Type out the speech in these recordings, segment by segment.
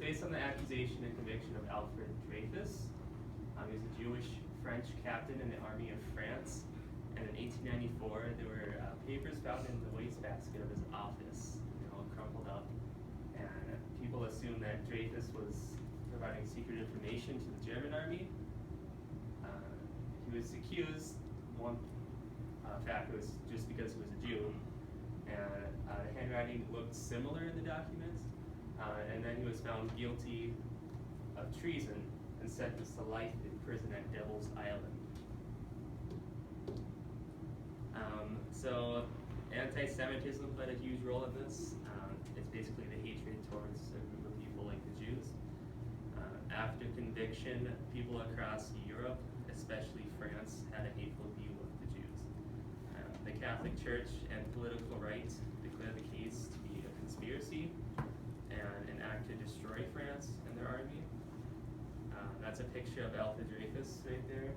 based on the accusation and conviction of Alfred Dreyfus. He was a Jewish French captain in the army of France. And in 1894, there were papers found in the wastebasket of his office, crumpled up. And people assumed that Dreyfus was providing secret information to the German army. He was accused, one fact was just because he was a Jew, and the handwriting looked similar in the documents, and then he was found guilty of treason and sentenced to life in prison at Devil's Island. So anti-Semitism played a huge role in this. It's basically the hatred towards a group of people like the Jews. After conviction, people across Europe, especially France, had a hateful view of the Jews. The Catholic Church and political right declared the case to be a conspiracy and an act to destroy France and their army. That's a picture of Alfred Dreyfus right there.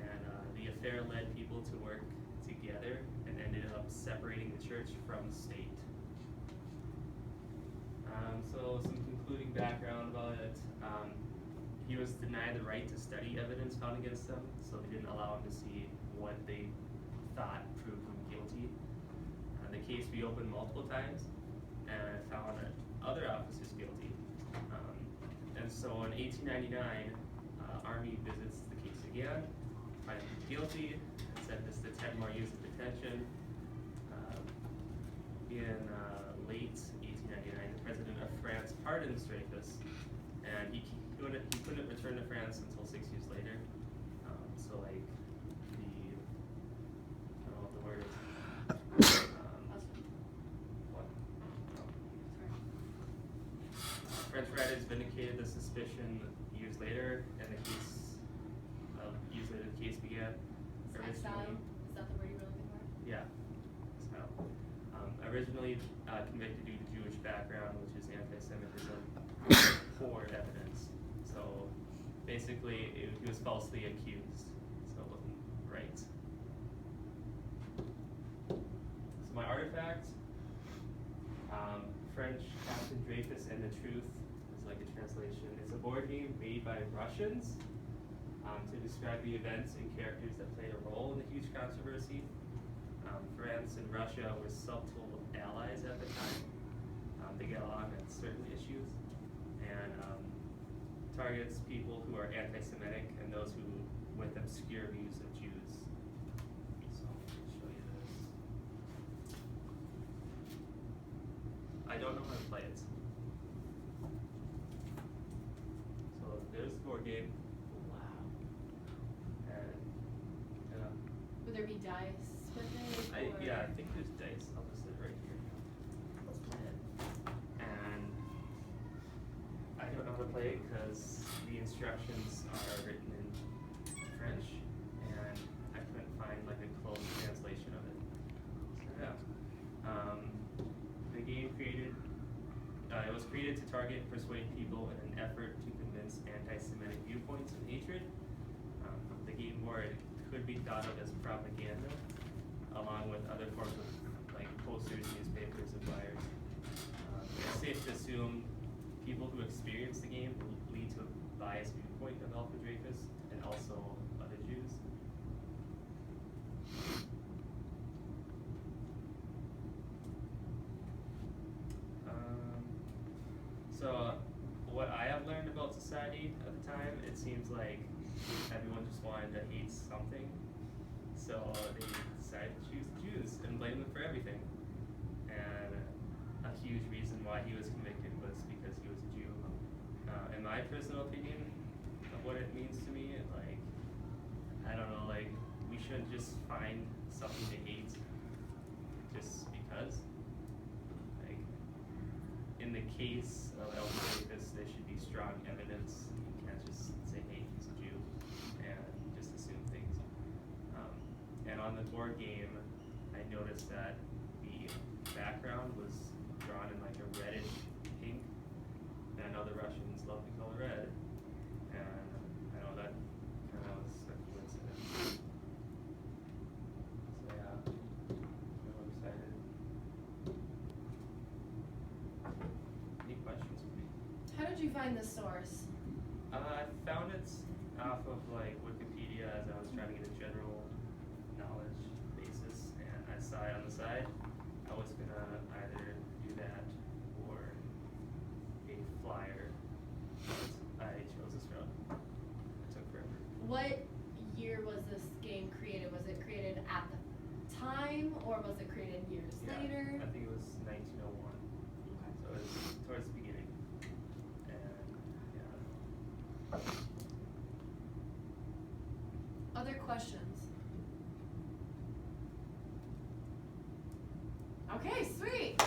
And the affair led people to work together and ended up separating the church from the state. So some concluding background about it. He was denied the right to study evidence found against him, so they didn't allow him to see what they thought proved him guilty. The case reopened multiple times and found other officers guilty. And so in 1899, Army visits the case again, finds him guilty, and sentenced to 10 more years of detention. In late 1899, the president of France pardons Dreyfus, and he couldn't return to France until 6 years later. So like I don't know what the word is. What? French writers vindicated the suspicion years later, and the case began. Exile? Is that the word you were looking for? Yeah. Originally convicted due to Jewish background, which is anti-Semitism, poor evidence. So basically, he was falsely accused, so it wasn't right. So my artifact, French Captain Dreyfus and the Truth is like a translation. It's a board game made by Russians to describe the events and characters that played a role in the huge controversy. France and Russia were subtle allies at the time. They get along on certain issues, and targets people who are anti-Semitic and those who with obscure views of Jews. So I'll show you this. I don't know how to play it. So there's the board game. Wow. And Would there be dice with it? yeah, I think there's dice. I'll just sit right here. Let's play it. And I don't know how to play it because the instructions are written in French, and I couldn't find like a close translation of it. So yeah, the game it was created to target and persuade people in an effort to convince anti-Semitic viewpoints and hatred. The game board could be thought of as propaganda, along with other forms of like posters, newspapers, and flyers. It's safe to assume people who experience the game will lead to a biased viewpoint of Alfred Dreyfus and also other Jews. So what I have learned about society at the time, it seems like everyone just wanted to hate something. So they decided to choose the Jews and blame them for everything. And a huge reason why he was convicted was because he was a Jew. In my personal opinion of what it means to me, like, I don't know, like, we shouldn't just find something to hate just because. Like, in the case of Alfred Dreyfus, there should be strong evidence. You can't just say, hey, he's a Jew, and just assume things. And on the board game, I noticed that the background was drawn in like a reddish pink, and I know the Russians love the color red, and I know that kind of was a coincidence. So yeah, I'm excited. Any questions for me? How you find the source? I found it off of like Wikipedia as I was trying to get a general knowledge basis, and I saw it on the side. I was gonna either do that or a flyer, but I chose this route. It took forever. What year was this game created? Was it created at the time, or was it created years later? I think it was 1901. Okay. So it's towards the beginning. And yeah. Other questions? Okay, sweet.